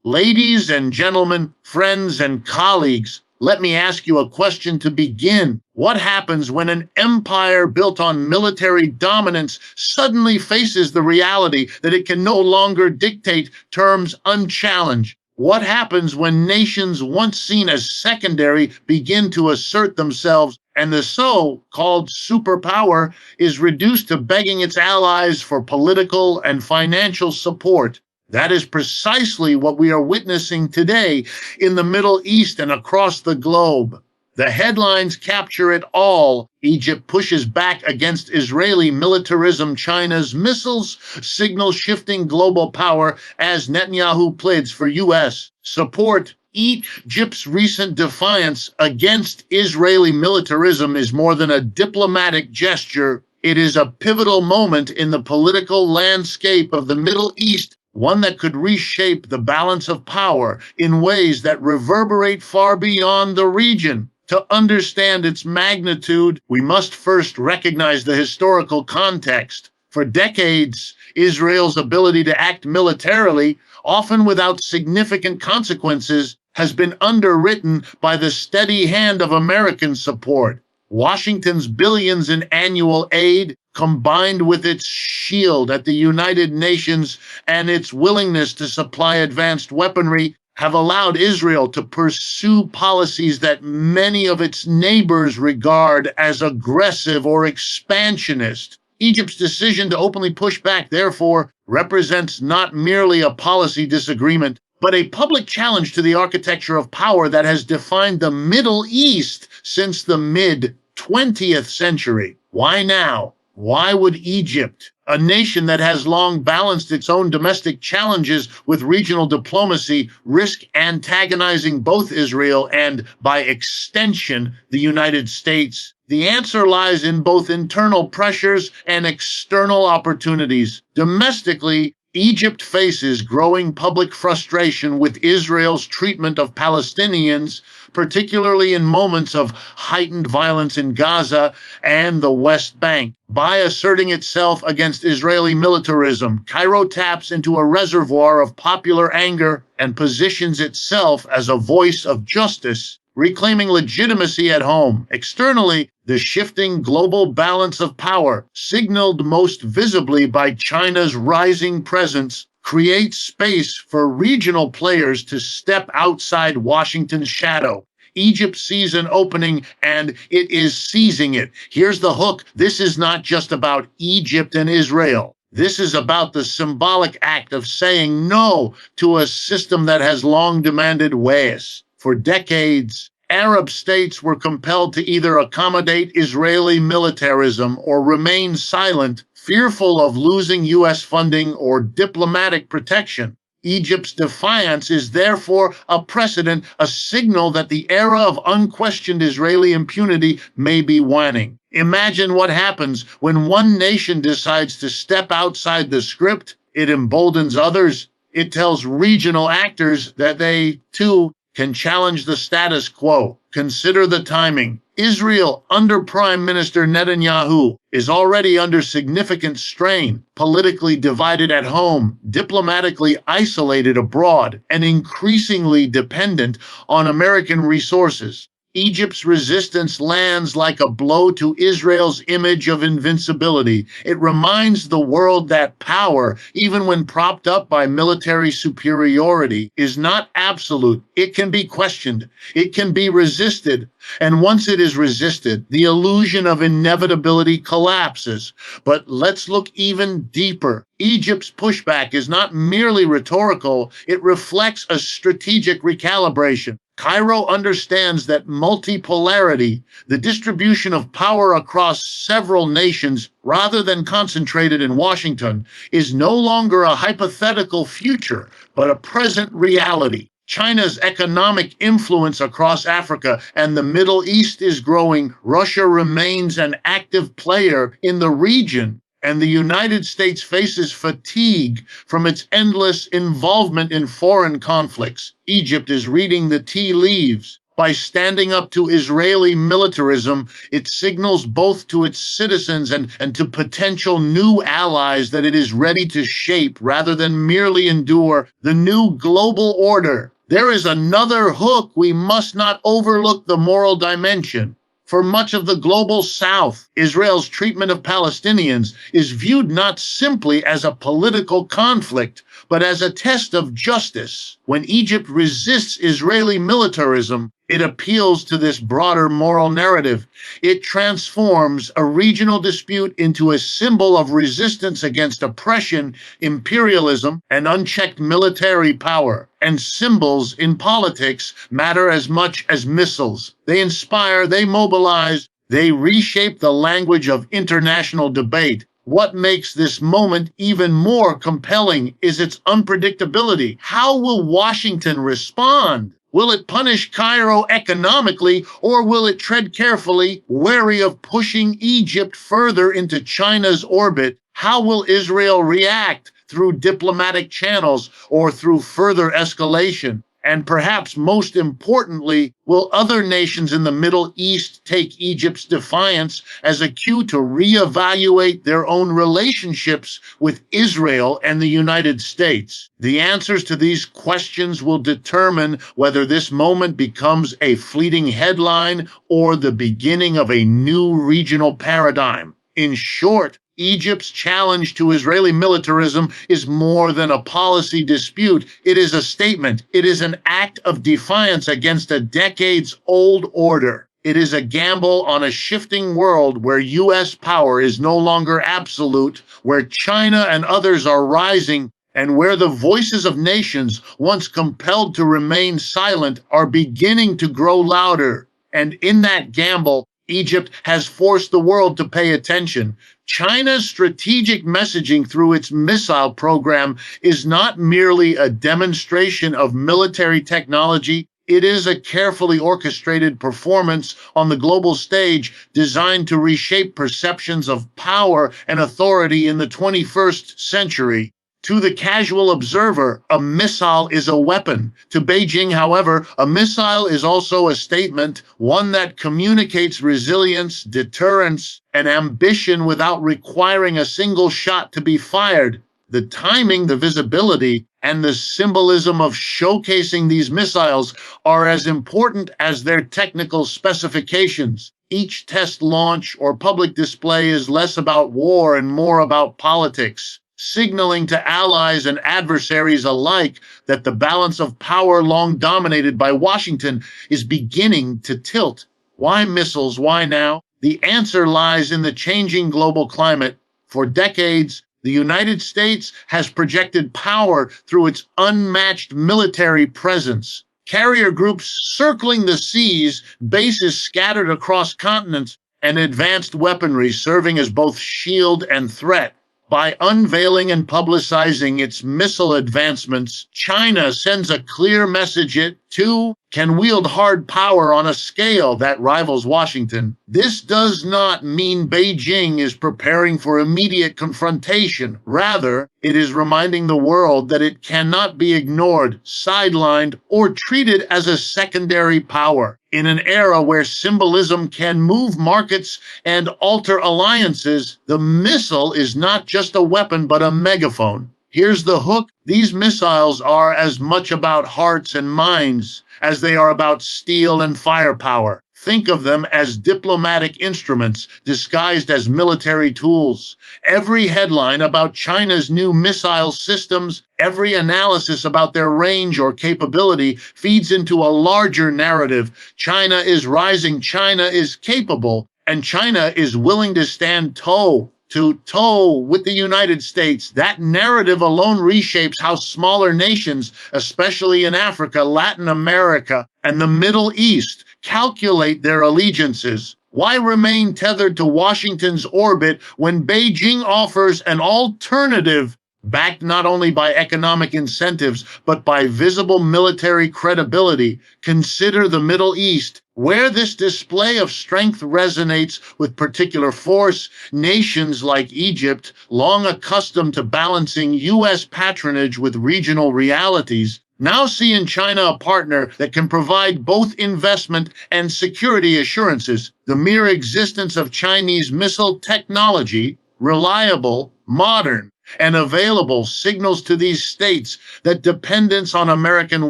Ladies and gentlemen, friends and colleagues, let me ask you a question to begin. What happens when an empire built on military dominance suddenly faces the reality that it can no longer dictate terms unchallenged? What happens when nations once seen as secondary begin to assert themselves and the so-called superpower is reduced to begging its allies for political and financial support? That is precisely what we are witnessing today in the Middle East and across the globe. The headlines capture it all. Egypt pushes back against Israeli militarism. China's missiles signal shifting global power as Netanyahu pleads for U.S. support. Egypt's recent defiance against Israeli militarism is more than a diplomatic gesture. It is a pivotal moment in the political landscape of the Middle East, one that could reshape the balance of power in ways that reverberate far beyond the region. To understand its magnitude, we must first recognize the historical context. For decades, Israel's ability to act militarily, often without significant consequences, has been underwritten by the steady hand of American support. Washington's billions in annual aid, combined with its shield at the United Nations and its willingness to supply advanced weaponry, have allowed Israel to pursue policies that many of its neighbors regard as aggressive or expansionist. Egypt's decision to openly push back, therefore, represents not merely a policy disagreement, but a public challenge to the architecture of power that has defined the Middle East since the mid-20th century. Why now? Why would Egypt, a nation that has long balanced its own domestic challenges with regional diplomacy, risk antagonizing both Israel and, by extension, the United States? The answer lies in both internal pressures and external opportunities. Domestically, Egypt faces growing public frustration with Israel's treatment of Palestinians, particularly in moments of heightened violence in Gaza and the West Bank. By asserting itself against Israeli militarism, Cairo taps into a reservoir of popular anger and positions itself as a voice of justice, reclaiming legitimacy at home. Externally, the shifting global balance of power, signaled most visibly by China's rising presence, creates space for regional players to step outside Washington's shadow. Egypt sees an opening and it is seizing it. Here's the hook. This is not just about Egypt and Israel. This is about the symbolic act of saying no to a system that has long demanded ways. For decades, Arab states were compelled to either accommodate Israeli militarism or remain silent, fearful of losing U.S. funding or diplomatic protection. Egypt's defiance is therefore a precedent, a signal that the era of unquestioned Israeli impunity may be waning. Imagine what happens when one nation decides to step outside the script. It emboldens others. It tells regional actors that they, too, can challenge the status quo. Consider the timing. Israel, under Prime Minister Netanyahu, is already under significant strain, politically divided at home, diplomatically isolated abroad, and increasingly dependent on American resources. Egypt's resistance lands like a blow to Israel's image of invincibility. It reminds the world that power, even when propped up by military superiority, is not absolute. It can be questioned. It can be resisted. And once it is resisted, the illusion of inevitability collapses. But let's look even deeper. Egypt's pushback is not merely rhetorical. It reflects a strategic recalibration. Cairo understands that multipolarity, the distribution of power across several nations rather than concentrated in Washington, is no longer a hypothetical future, but a present reality. China's economic influence across Africa and the Middle East is growing. Russia remains an active player in the region, and the United States faces fatigue from its endless involvement in foreign conflicts. Egypt is reading the tea leaves. By standing up to Israeli militarism, it signals both to its citizens and to potential new allies that it is ready to shape, rather than merely endure, the new global order. There is another hook. We must not overlook the moral dimension. For much of the global South, Israel's treatment of Palestinians is viewed not simply as a political conflict, but as a test of justice. When Egypt resists Israeli militarism, it appeals to this broader moral narrative. It transforms a regional dispute into a symbol of resistance against oppression, imperialism, and unchecked military power. And symbols in politics matter as much as missiles. They inspire, they mobilize, they reshape the language of international debate. What makes this moment even more compelling is its unpredictability. How will Washington respond? Will it punish Cairo economically, or will it tread carefully, wary of pushing Egypt further into China's orbit? How will Israel react, through diplomatic channels or through further escalation? And perhaps most importantly, will other nations in the Middle East take Egypt's defiance as a cue to reevaluate their own relationships with Israel and the United States? The answers to these questions will determine whether this moment becomes a fleeting headline or the beginning of a new regional paradigm. In short, Egypt's challenge to Israeli militarism is more than a policy dispute. It is a statement. It is an act of defiance against a decades-old order. It is a gamble on a shifting world where U.S. power is no longer absolute, where China and others are rising, and where the voices of nations, once compelled to remain silent, are beginning to grow louder. And in that gamble, Egypt has forced the world to pay attention. China's strategic messaging through its missile program is not merely a demonstration of military technology. It is a carefully orchestrated performance on the global stage designed to reshape perceptions of power and authority in the 21st century. To the casual observer, a missile is a weapon. To Beijing, however, a missile is also a statement, one that communicates resilience, deterrence, and ambition without requiring a single shot to be fired. The timing, the visibility, and the symbolism of showcasing these missiles are as important as their technical specifications. Each test launch or public display is less about war and more about politics, signaling to allies and adversaries alike that the balance of power long dominated by Washington is beginning to tilt. Why missiles? Why now? The answer lies in the changing global climate. For decades, the United States has projected power through its unmatched military presence. Carrier groups circling the seas, bases scattered across continents, and advanced weaponry serving as both shield and threat. By unveiling and publicizing its missile advancements, China sends a clear message: it, too, can wield hard power on a scale that rivals Washington. This does not mean Beijing is preparing for immediate confrontation. Rather, it is reminding the world that it cannot be ignored, sidelined, or treated as a secondary power. In an era where symbolism can move markets and alter alliances, the missile is not just a weapon but a megaphone. Here's the hook. These missiles are as much about hearts and minds as they are about steel and firepower. Think of them as diplomatic instruments disguised as military tools. Every headline about China's new missile systems, every analysis about their range or capability feeds into a larger narrative. China is rising, China is capable, and China is willing to stand toe to toe with the United States. That narrative alone reshapes how smaller nations, especially in Africa, Latin America, and the Middle East, calculate their allegiances. Why remain tethered to Washington's orbit when Beijing offers an alternative, backed not only by economic incentives, but by visible military credibility? Consider the Middle East, where this display of strength resonates with particular force. Nations like Egypt, long accustomed to balancing U.S. patronage with regional realities, now see in China a partner that can provide both investment and security assurances. The mere existence of Chinese missile technology, reliable, modern, and available, signals to these states that dependence on American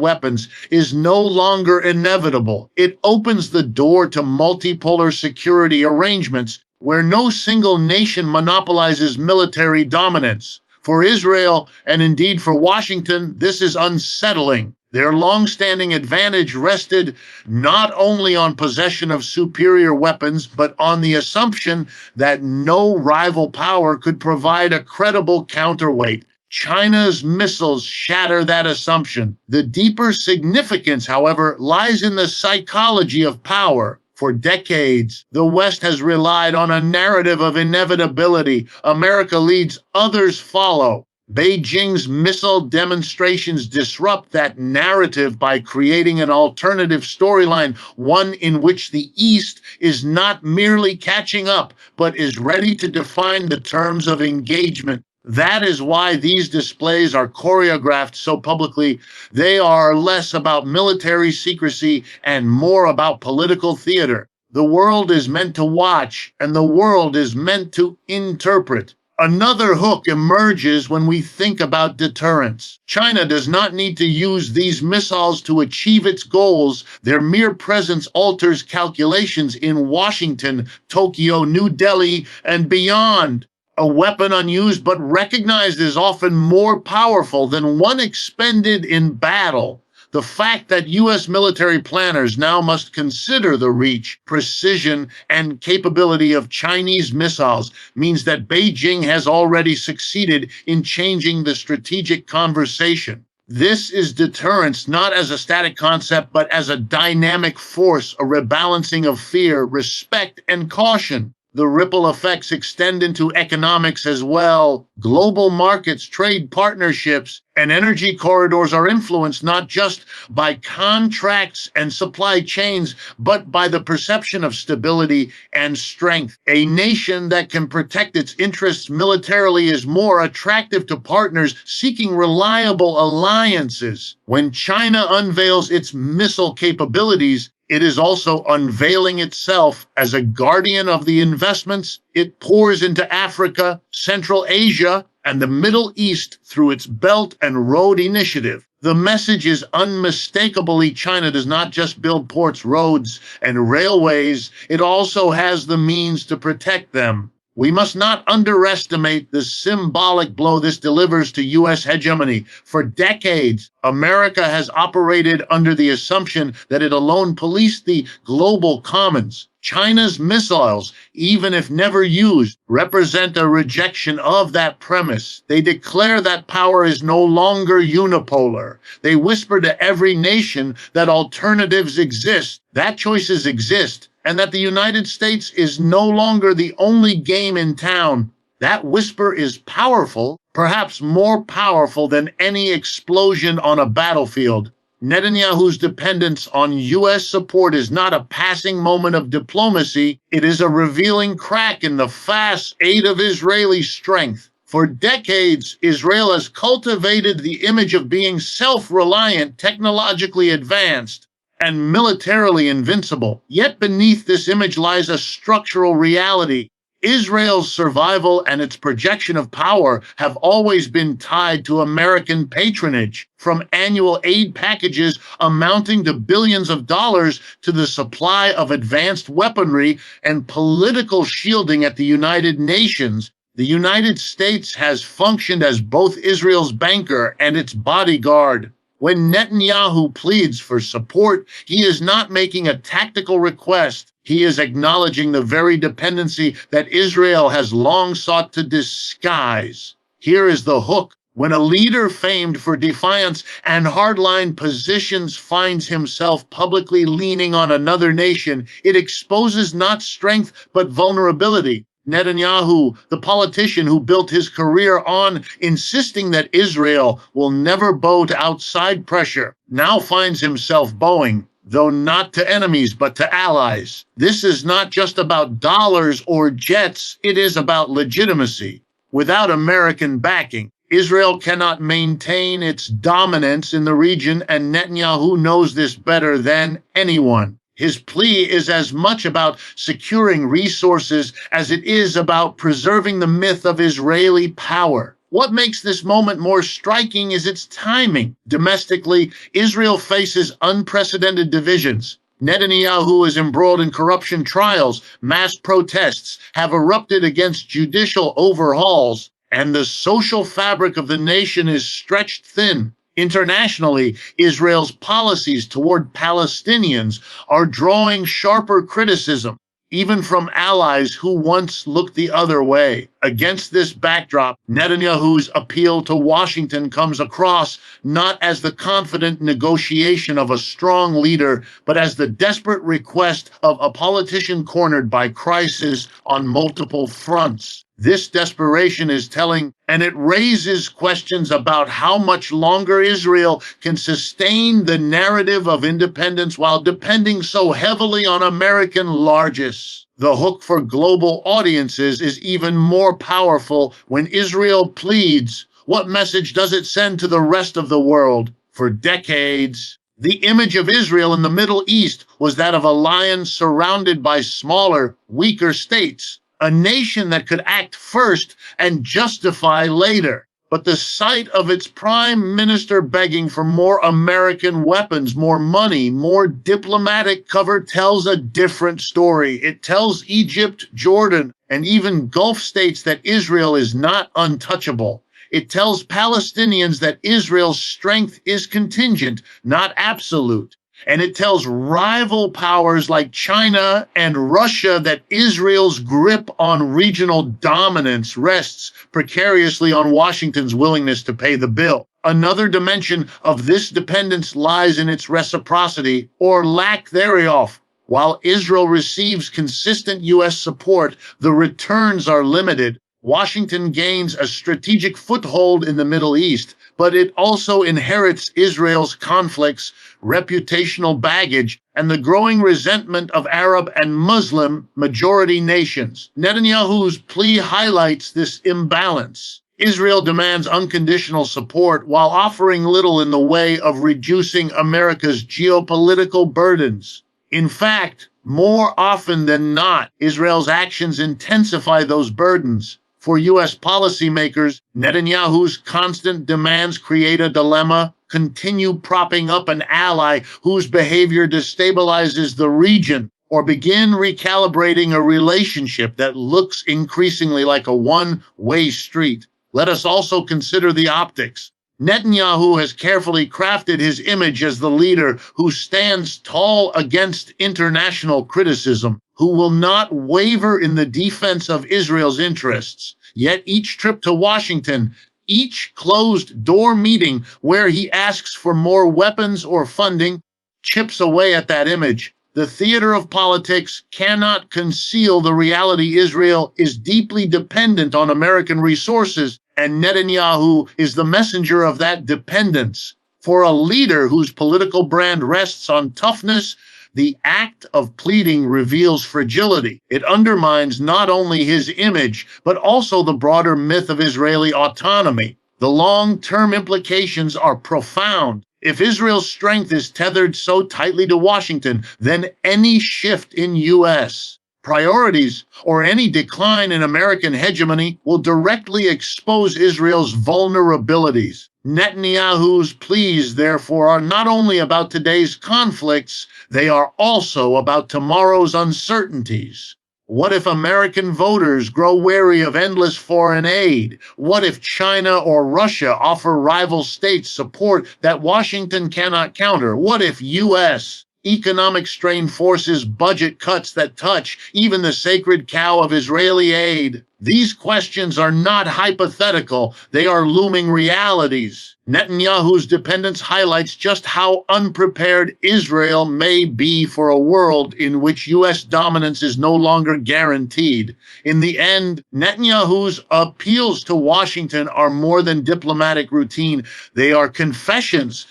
weapons is no longer inevitable. It opens the door to multipolar security arrangements where no single nation monopolizes military dominance. For Israel, and indeed for Washington, this is unsettling. Their long-standing advantage rested not only on possession of superior weapons, but on the assumption that no rival power could provide a credible counterweight. China's missiles shatter that assumption. The deeper significance, however, lies in the psychology of power. For decades, the West has relied on a narrative of inevitability. America leads, others follow. Beijing's missile demonstrations disrupt that narrative by creating an alternative storyline, one in which the East is not merely catching up, but is ready to define the terms of engagement. That is why these displays are choreographed so publicly. They are less about military secrecy and more about political theater. The world is meant to watch, and the world is meant to interpret. Another hook emerges when we think about deterrence. China does not need to use these missiles to achieve its goals. Their mere presence alters calculations in Washington, Tokyo, New Delhi, and beyond. A weapon unused but recognized is often more powerful than one expended in battle. The fact that U.S. military planners now must consider the reach, precision, and capability of Chinese missiles means that Beijing has already succeeded in changing the strategic conversation. This is deterrence not as a static concept, but as a dynamic force, a rebalancing of fear, respect, and caution. The ripple effects extend into economics as well. Global markets, trade partnerships, and energy corridors are influenced not just by contracts and supply chains, but by the perception of stability and strength. A nation that can protect its interests militarily is more attractive to partners seeking reliable alliances. When China unveils its missile capabilities, it is also unveiling itself as a guardian of the investments it pours into Africa, Central Asia, and the Middle East through its Belt and Road Initiative. The message is unmistakably China does not just build ports, roads, and railways, it also has the means to protect them. We must not underestimate the symbolic blow this delivers to U.S. hegemony. For decades, America has operated under the assumption that it alone policed the global commons. China's missiles, even if never used, represent a rejection of that premise. They declare that power is no longer unipolar. They whisper to every nation that alternatives exist, that choices exist, and that the United States is no longer the only game in town. That whisper is powerful, perhaps more powerful than any explosion on a battlefield. Netanyahu's dependence on U.S. support is not a passing moment of diplomacy. It is a revealing crack in the facade of Israeli strength. For decades, Israel has cultivated the image of being self-reliant, technologically advanced, and militarily invincible. Yet beneath this image lies a structural reality. Israel's survival and its projection of power have always been tied to American patronage, from annual aid packages amounting to billions of dollars to the supply of advanced weaponry and political shielding at the United Nations. The United States has functioned as both Israel's banker and its bodyguard. When Netanyahu pleads for support, he is not making a tactical request. He is acknowledging the very dependency that Israel has long sought to disguise. Here is the hook. When a leader famed for defiance and hardline positions finds himself publicly leaning on another nation, it exposes not strength but vulnerability. Netanyahu, the politician who built his career on insisting that Israel will never bow to outside pressure, now finds himself bowing, though not to enemies but to allies. This is not just about dollars or jets, it is about legitimacy. Without American backing, Israel cannot maintain its dominance in the region, and Netanyahu knows this better than anyone. His plea is as much about securing resources as it is about preserving the myth of Israeli power. What makes this moment more striking is its timing. Domestically, Israel faces unprecedented divisions. Netanyahu is embroiled in corruption trials, mass protests have erupted against judicial overhauls, and the social fabric of the nation is stretched thin. Internationally, Israel's policies toward Palestinians are drawing sharper criticism, even from allies who once looked the other way. Against this backdrop, Netanyahu's appeal to Washington comes across not as the confident negotiation of a strong leader, but as the desperate request of a politician cornered by crisis on multiple fronts. This desperation is telling, and it raises questions about how much longer Israel can sustain the narrative of independence while depending so heavily on American largesse. The hook for global audiences is even more powerful when Israel pleads. What message does it send to the rest of the world? For decades, the image of Israel in the Middle East was that of a lion surrounded by smaller, weaker states, a nation that could act first and justify later. But the sight of its prime minister begging for more American weapons, more money, more diplomatic cover tells a different story. It tells Egypt, Jordan, and even Gulf states that Israel is not untouchable. It tells Palestinians that Israel's strength is contingent, not absolute. And it tells rival powers like China and Russia that Israel's grip on regional dominance rests precariously on Washington's willingness to pay the bill. Another dimension of this dependence lies in its reciprocity, or lack thereof. While Israel receives consistent U.S. support, the returns are limited. Washington gains a strategic foothold in the Middle East, but it also inherits Israel's conflicts, reputational baggage, and the growing resentment of Arab and Muslim majority nations. Netanyahu's plea highlights this imbalance. Israel demands unconditional support while offering little in the way of reducing America's geopolitical burdens. In fact, more often than not, Israel's actions intensify those burdens. For U.S. policymakers, Netanyahu's constant demands create a dilemma: continue propping up an ally whose behavior destabilizes the region, or begin recalibrating a relationship that looks increasingly like a one-way street. Let us also consider the optics. Netanyahu has carefully crafted his image as the leader who stands tall against international criticism, who will not waver in the defense of Israel's interests. Yet each trip to Washington, each closed-door meeting where he asks for more weapons or funding, chips away at that image. The theater of politics cannot conceal the reality Israel is deeply dependent on American resources, and Netanyahu is the messenger of that dependence. For a leader whose political brand rests on toughness, the act of pleading reveals fragility. It undermines not only his image, but also the broader myth of Israeli autonomy. The long-term implications are profound. If Israel's strength is tethered so tightly to Washington, then any shift in U.S. priorities or any decline in American hegemony will directly expose Israel's vulnerabilities. Netanyahu's pleas, therefore, are not only about today's conflicts, they are also about tomorrow's uncertainties. What if American voters grow wary of endless foreign aid? What if China or Russia offer rival states support that Washington cannot counter? What if U.S. economic strain forces budget cuts that touch even the sacred cow of Israeli aid? These questions are not hypothetical, they are looming realities. Netanyahu's dependence highlights just how unprepared Israel may be for a world in which U.S. dominance is no longer guaranteed. In the end, Netanyahu's appeals to Washington are more than diplomatic routine. They are confessions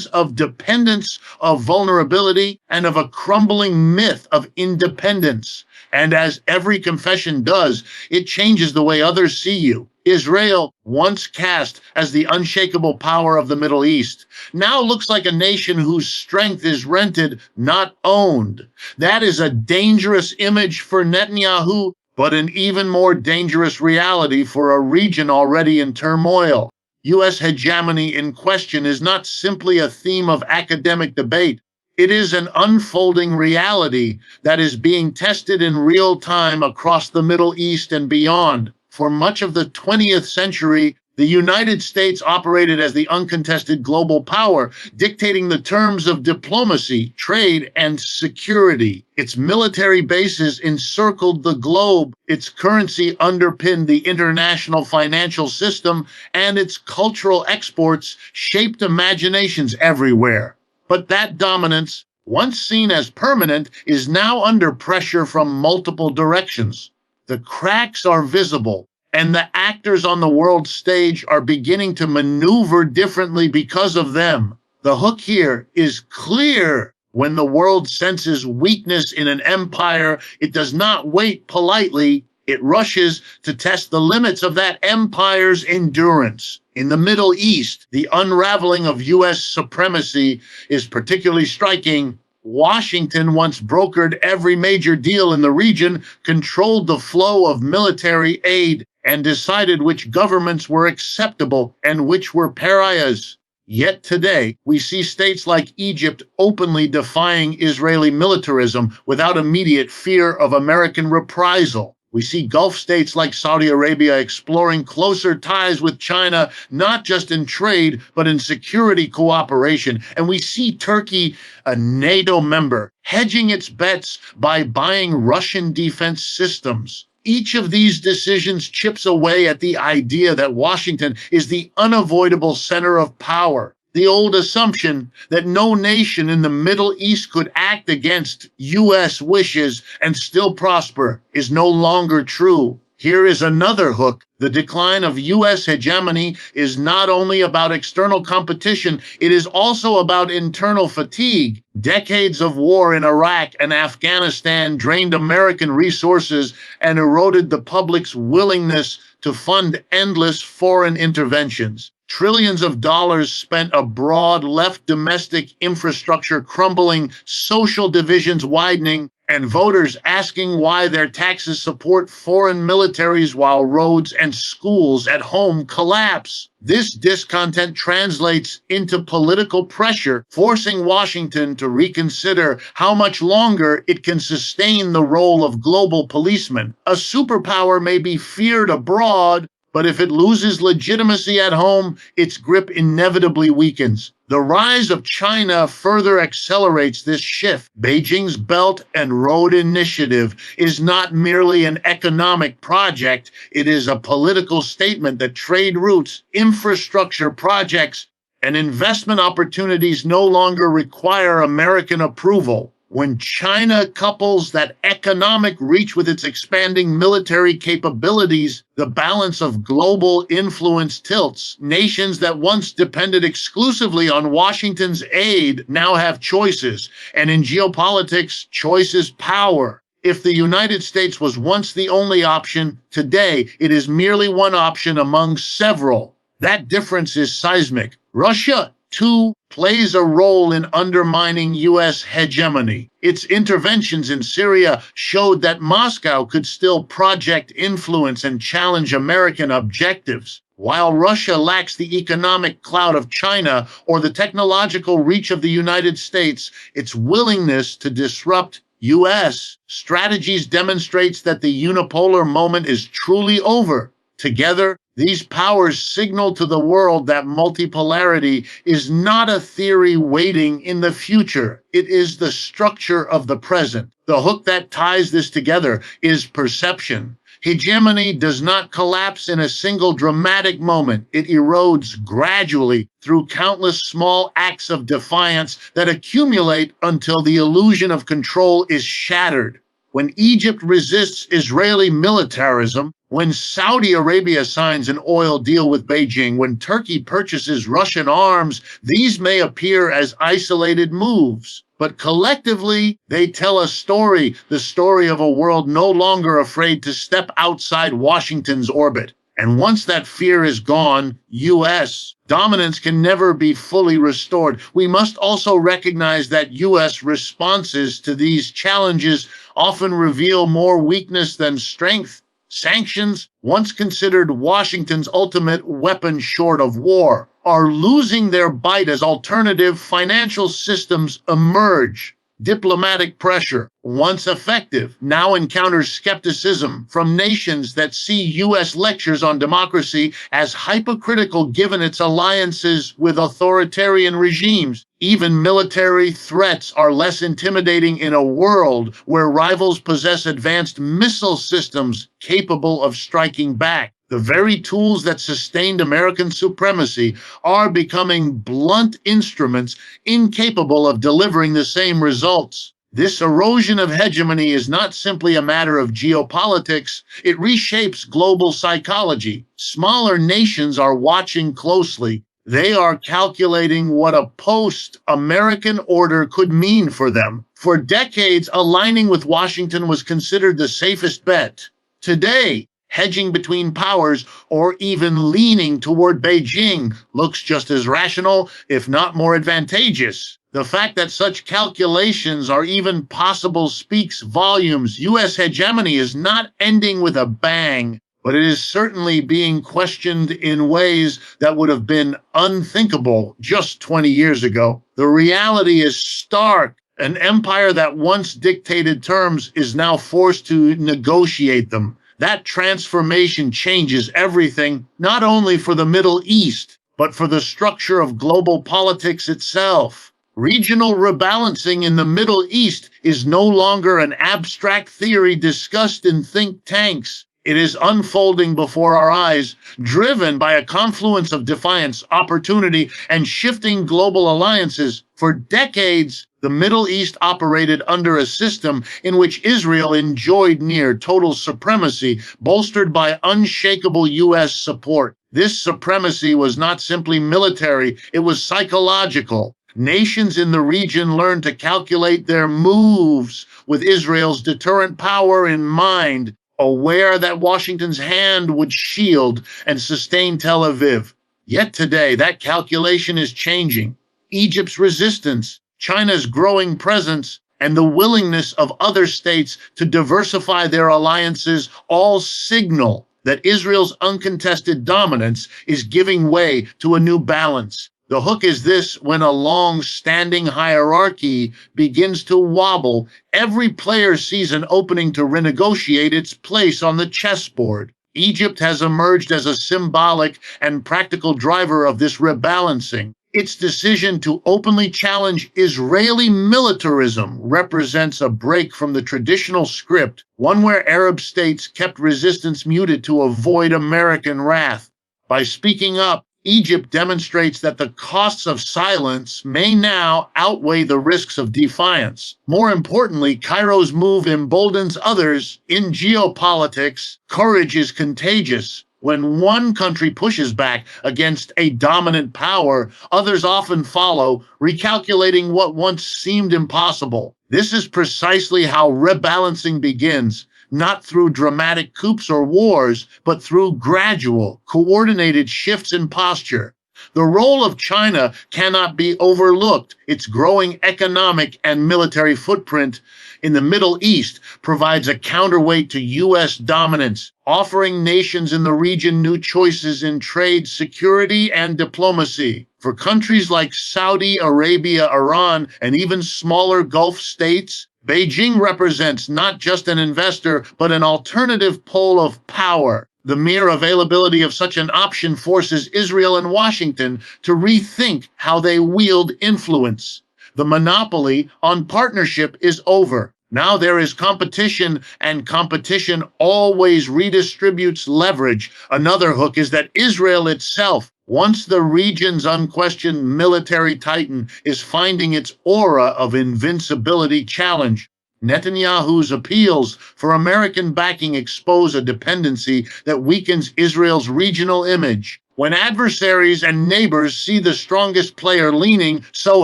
of dependence, of vulnerability, and of a crumbling myth of independence. And as every confession does, it changes the way others see you. Israel, once cast as the unshakable power of the Middle East, now looks like a nation whose strength is rented, not owned. That is a dangerous image for Netanyahu, but an even more dangerous reality for a region already in turmoil. U.S. hegemony in question is not simply a theme of academic debate. It is an unfolding reality that is being tested in real time across the Middle East and beyond. For much of the 20th century, the United States operated as the uncontested global power, dictating the terms of diplomacy, trade, and security. Its military bases encircled the globe, its currency underpinned the international financial system, and its cultural exports shaped imaginations everywhere. But that dominance, once seen as permanent, is now under pressure from multiple directions. The cracks are visible, and the actors on the world stage are beginning to maneuver differently because of them. The hook here is clear. When the world senses weakness in an empire, it does not wait politely. It rushes to test the limits of that empire's endurance. In the Middle East, the unraveling of U.S. supremacy is particularly striking. Washington once brokered every major deal in the region, controlled the flow of military aid, and decided which governments were acceptable and which were pariahs. Yet today, we see states like Egypt openly defying Israeli militarism without immediate fear of American reprisal. We see Gulf states like Saudi Arabia exploring closer ties with China, not just in trade, but in security cooperation. And we see Turkey, a NATO member, hedging its bets by buying Russian defense systems. Each of these decisions chips away at the idea that Washington is the unavoidable center of power. The old assumption that no nation in the Middle East could act against U.S. wishes and still prosper is no longer true. Here is another hook. The decline of U.S. hegemony is not only about external competition, it is also about internal fatigue. Decades of war in Iraq and Afghanistan drained American resources and eroded the public's willingness to fund endless foreign interventions. Trillions of dollars spent abroad left domestic infrastructure crumbling, social divisions widening, and voters asking why their taxes support foreign militaries while roads and schools at home collapse. This discontent translates into political pressure, forcing Washington to reconsider how much longer it can sustain the role of global policeman. A superpower may be feared abroad, but if it loses legitimacy at home, its grip inevitably weakens. The rise of China further accelerates this shift. Beijing's Belt and Road Initiative is not merely an economic project, it is a political statement that trade routes, infrastructure projects, and investment opportunities no longer require American approval. When China couples that economic reach with its expanding military capabilities, the balance of global influence tilts. Nations that once depended exclusively on Washington's aid now have choices, and in geopolitics, choice is power. If the United States was once the only option, today it is merely one option among several. That difference is seismic. Russia, too, plays a role in undermining U.S. hegemony. Its interventions in Syria showed that Moscow could still project influence and challenge American objectives. While Russia lacks the economic clout of China or the technological reach of the United States, its willingness to disrupt U.S. strategies demonstrates that the unipolar moment is truly over. Together, these powers signal to the world that multipolarity is not a theory waiting in the future. It is the structure of the present. The hook that ties this together is perception. Hegemony does not collapse in a single dramatic moment. It erodes gradually through countless small acts of defiance that accumulate until the illusion of control is shattered. When Egypt resists Israeli militarism, when Saudi Arabia signs an oil deal with Beijing, when Turkey purchases Russian arms, these may appear as isolated moves. But collectively, they tell a story, the story of a world no longer afraid to step outside Washington's orbit. And once that fear is gone, U.S. dominance can never be fully restored. We must also recognize that U.S. responses to these challenges often reveal more weakness than strength. Sanctions, once considered Washington's ultimate weapon short of war, are losing their bite as alternative financial systems emerge. Diplomatic pressure, once effective, now encounters skepticism from nations that see U.S. lectures on democracy as hypocritical given its alliances with authoritarian regimes. Even military threats are less intimidating in a world where rivals possess advanced missile systems capable of striking back. The very tools that sustained American supremacy are becoming blunt instruments incapable of delivering the same results. This erosion of hegemony is not simply a matter of geopolitics, it reshapes global psychology. Smaller nations are watching closely. They are calculating what a post-American order could mean for them. For decades, aligning with Washington was considered the safest bet. Today, hedging between powers or even leaning toward Beijing looks just as rational, if not more advantageous. The fact that such calculations are even possible speaks volumes. U.S. hegemony is not ending with a bang, but it is certainly being questioned in ways that would have been unthinkable just 20 years ago. The reality is stark. An empire that once dictated terms is now forced to negotiate them. That transformation changes everything, not only for the Middle East, but for the structure of global politics itself. Regional rebalancing in the Middle East is no longer an abstract theory discussed in think tanks. It is unfolding before our eyes, driven by a confluence of defiance, opportunity, and shifting global alliances. For decades, the Middle East operated under a system in which Israel enjoyed near total supremacy, bolstered by unshakable U.S. support. This supremacy was not simply military, it was psychological. Nations in the region learned to calculate their moves with Israel's deterrent power in mind, aware that Washington's hand would shield and sustain Tel Aviv. Yet today, that calculation is changing. Egypt's resistance, China's growing presence, and the willingness of other states to diversify their alliances all signal that Israel's uncontested dominance is giving way to a new balance. The hook is this: when a long-standing hierarchy begins to wobble, every player sees an opening to renegotiate its place on the chessboard. Egypt has emerged as a symbolic and practical driver of this rebalancing. Its decision to openly challenge Israeli militarism represents a break from the traditional script, one where Arab states kept resistance muted to avoid American wrath. By speaking up, Egypt demonstrates that the costs of silence may now outweigh the risks of defiance. More importantly, Cairo's move emboldens others. In geopolitics, courage is contagious. When one country pushes back against a dominant power, others often follow, recalculating what once seemed impossible. This is precisely how rebalancing begins. Not through dramatic coups or wars, but through gradual, coordinated shifts in posture. The role of China cannot be overlooked. Its growing economic and military footprint in the Middle East provides a counterweight to U.S. dominance, offering nations in the region new choices in trade, security, and diplomacy. For countries like Saudi Arabia, Iran, and even smaller Gulf states, Beijing represents not just an investor, but an alternative pole of power. The mere availability of such an option forces Israel and Washington to rethink how they wield influence. The monopoly on partnership is over. Now there is competition, and competition always redistributes leverage. Another hook is that Israel itself, once the region's unquestioned military titan, is finding its aura of invincibility challenged. Netanyahu's appeals for American backing expose a dependency that weakens Israel's regional image. When adversaries and neighbors see the strongest player leaning so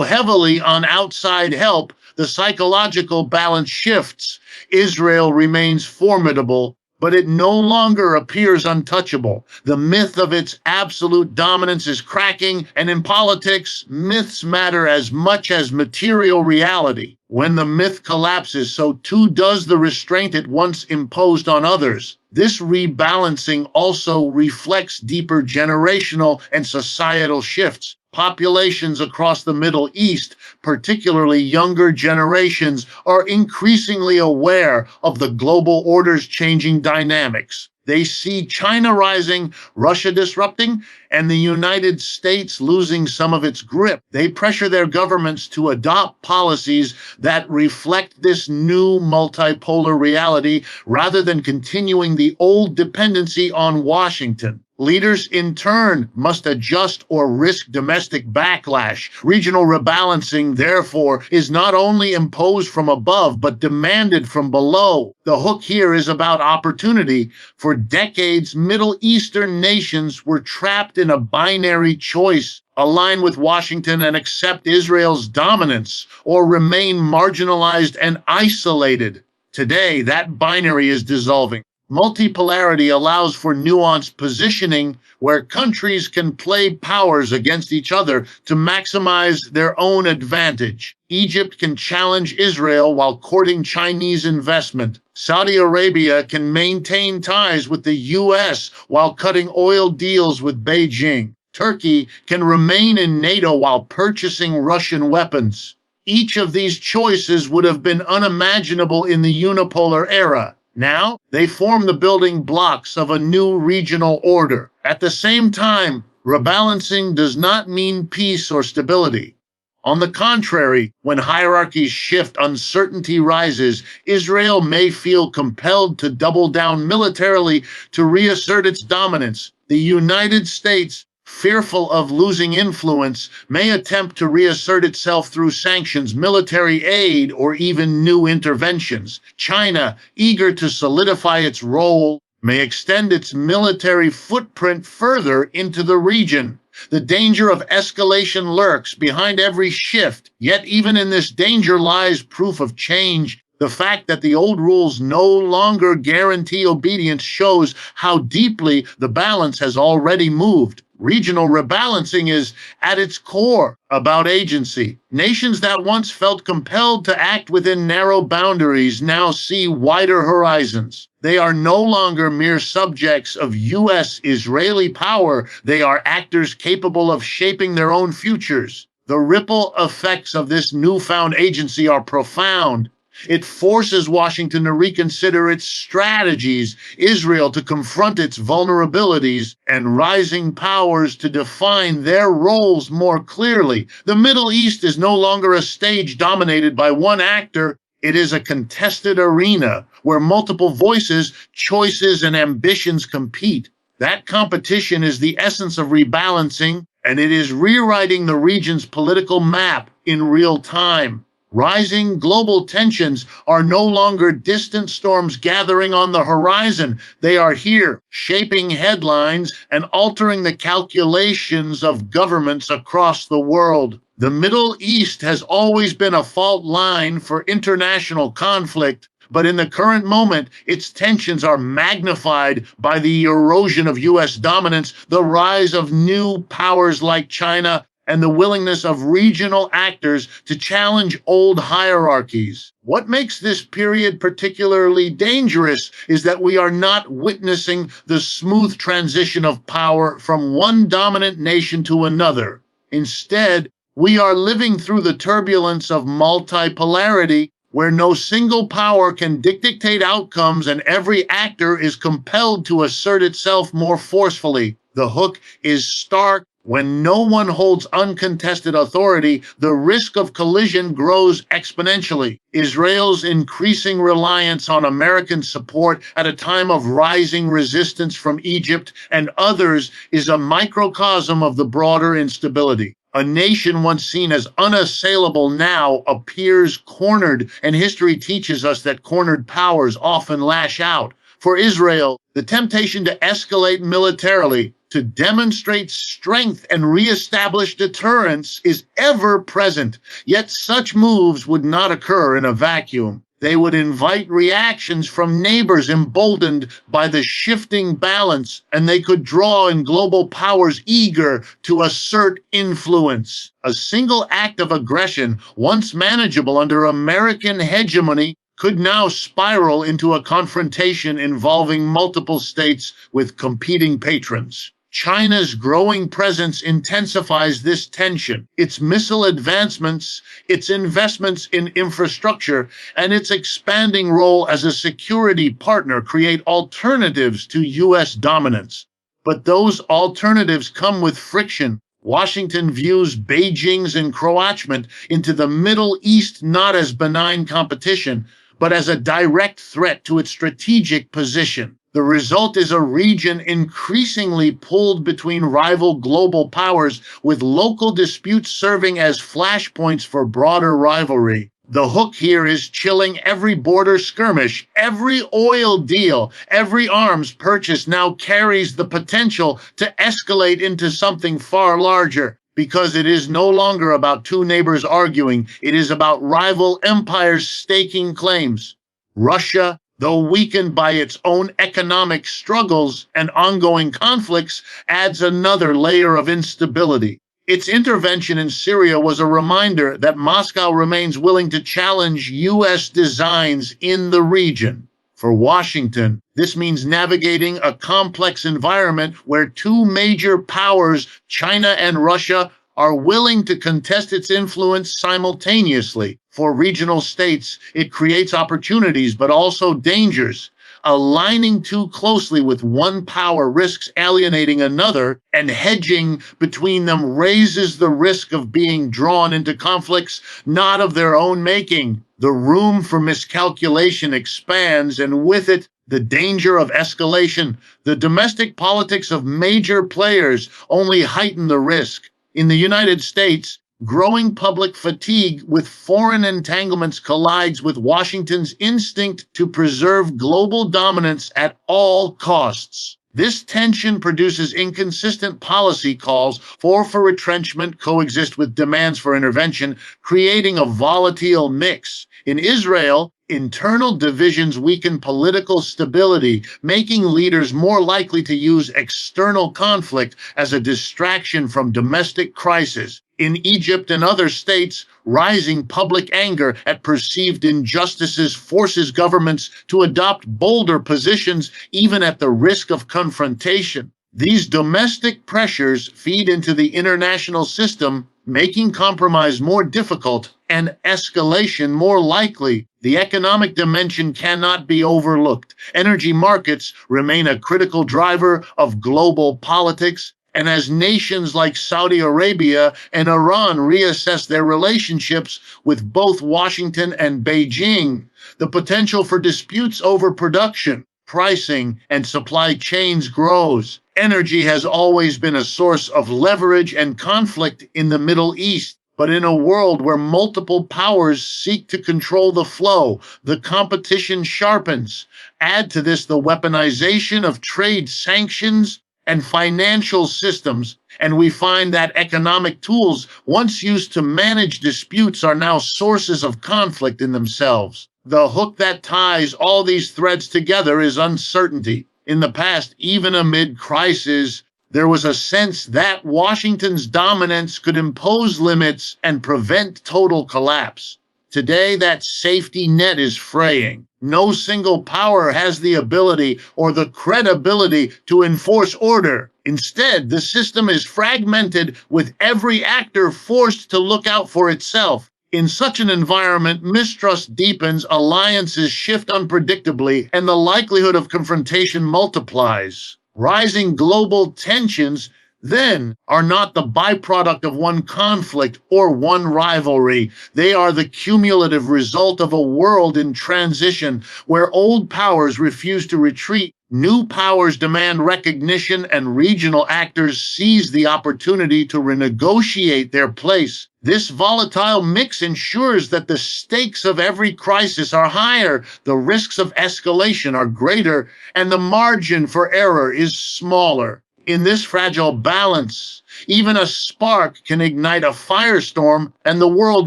heavily on outside help, the psychological balance shifts. Israel remains formidable, but it no longer appears untouchable. The myth of its absolute dominance is cracking, and in politics, myths matter as much as material reality. When the myth collapses, so too does the restraint it once imposed on others. This rebalancing also reflects deeper generational and societal shifts. Populations across the Middle East, particularly younger generations, are increasingly aware of the global order's changing dynamics. They see China rising, Russia disrupting, and the United States losing some of its grip. They pressure their governments to adopt policies that reflect this new multipolar reality rather than continuing the old dependency on Washington. Leaders, in turn, must adjust or risk domestic backlash. Regional rebalancing, therefore, is not only imposed from above, but demanded from below. The hook here is about opportunity. For decades, Middle Eastern nations were trapped in a binary choice: align with Washington and accept Israel's dominance, or remain marginalized and isolated. Today, that binary is dissolving. Multipolarity allows for nuanced positioning where countries can play powers against each other to maximize their own advantage. Egypt can challenge Israel while courting Chinese investment. Saudi Arabia can maintain ties with the U.S. while cutting oil deals with Beijing. Turkey can remain in NATO while purchasing Russian weapons. Each of these choices would have been unimaginable in the unipolar era. Now, they form the building blocks of a new regional order. At the same time, rebalancing does not mean peace or stability. On the contrary, when hierarchies shift, uncertainty rises. Israel may feel compelled to double down militarily to reassert its dominance. The United States, fearful of losing influence, may attempt to reassert itself through sanctions, military aid, or even new interventions. China, eager to solidify its role, may extend its military footprint further into the region. The danger of escalation lurks behind every shift, yet even in this danger lies proof of change. The fact that the old rules no longer guarantee obedience shows how deeply the balance has already moved. Regional rebalancing is, at its core, about agency. Nations that once felt compelled to act within narrow boundaries now see wider horizons. They are no longer mere subjects of U.S.-Israeli power. They are actors capable of shaping their own futures. The ripple effects of this newfound agency are profound. It forces Washington to reconsider its strategies, Israel to confront its vulnerabilities, and rising powers to define their roles more clearly. The Middle East is no longer a stage dominated by one actor. It is a contested arena where multiple voices, choices, and ambitions compete. That competition is the essence of rebalancing, and it is rewriting the region's political map in real time. Rising global tensions are no longer distant storms gathering on the horizon. They are here, shaping headlines and altering the calculations of governments across the world. The Middle East has always been a fault line for international conflict, but in the current moment, its tensions are magnified by the erosion of U.S. dominance, the rise of new powers like China, and the willingness of regional actors to challenge old hierarchies. What makes this period particularly dangerous is that we are not witnessing the smooth transition of power from one dominant nation to another. Instead, we are living through the turbulence of multipolarity, where no single power can dictate outcomes and every actor is compelled to assert itself more forcefully. The hook is stark. When no one holds uncontested authority, the risk of collision grows exponentially. Israel's increasing reliance on American support at a time of rising resistance from Egypt and others is a microcosm of the broader instability. A nation once seen as unassailable now appears cornered, and history teaches us that cornered powers often lash out. For Israel, the temptation to escalate militarily, to demonstrate strength and reestablish deterrence is ever present, yet such moves would not occur in a vacuum. They would invite reactions from neighbors emboldened by the shifting balance, and they could draw in global powers eager to assert influence. A single act of aggression, once manageable under American hegemony, could now spiral into a confrontation involving multiple states with competing patrons. China's growing presence intensifies this tension. Its missile advancements, its investments in infrastructure, and its expanding role as a security partner create alternatives to U.S. dominance. But those alternatives come with friction. Washington views Beijing's encroachment into the Middle East not as benign competition, but as a direct threat to its strategic position. The result is a region increasingly pulled between rival global powers, with local disputes serving as flashpoints for broader rivalry. The hook here is chilling every border skirmish, every oil deal, every arms purchase now carries the potential to escalate into something far larger. Because it is no longer about two neighbors arguing, it is about rival empires staking claims. Russia, though weakened by its own economic struggles and ongoing conflicts, adds another layer of instability. Its intervention in Syria was a reminder that Moscow remains willing to challenge U.S. designs in the region. For Washington, this means navigating a complex environment where two major powers, China and Russia, are willing to contest its influence simultaneously. For regional states, it creates opportunities but also dangers. Aligning too closely with one power risks alienating another, and hedging between them raises the risk of being drawn into conflicts not of their own making. The room for miscalculation expands, and with it, the danger of escalation. The domestic politics of major players only heighten the risk. In the United States, growing public fatigue with foreign entanglements collides with Washington's instinct to preserve global dominance at all costs. This tension produces inconsistent policy calls for retrenchment coexist with demands for intervention, creating a volatile mix. In Israel, internal divisions weaken political stability, making leaders more likely to use external conflict as a distraction from domestic crisis. In Egypt and other states, rising public anger at perceived injustices forces governments to adopt bolder positions, even at the risk of confrontation. These domestic pressures feed into the international system, making compromise more difficult and escalation more likely. The economic dimension cannot be overlooked. Energy markets remain a critical driver of global politics, and as nations like Saudi Arabia and Iran reassess their relationships with both Washington and Beijing, the potential for disputes over production, pricing, and supply chains grows. Energy has always been a source of leverage and conflict in the Middle East, but in a world where multiple powers seek to control the flow, the competition sharpens. Add to this the weaponization of trade sanctions and financial systems, and we find that economic tools once used to manage disputes are now sources of conflict in themselves. The hook that ties all these threads together is uncertainty. In the past, even amid crisis, there was a sense that Washington's dominance could impose limits and prevent total collapse. Today, that safety net is fraying. No single power has the ability or the credibility to enforce order. Instead, the system is fragmented, with every actor forced to look out for itself. In such an environment, mistrust deepens, alliances shift unpredictably, and the likelihood of confrontation multiplies. Rising global tensions then are not the byproduct of one conflict or one rivalry. They are the cumulative result of a world in transition where old powers refuse to retreat, new powers demand recognition, and regional actors seize the opportunity to renegotiate their place. This volatile mix ensures that the stakes of every crisis are higher, the risks of escalation are greater, and the margin for error is smaller. In this fragile balance, even a spark can ignite a firestorm, and the world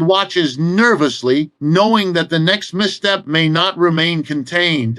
watches nervously, knowing that the next misstep may not remain contained.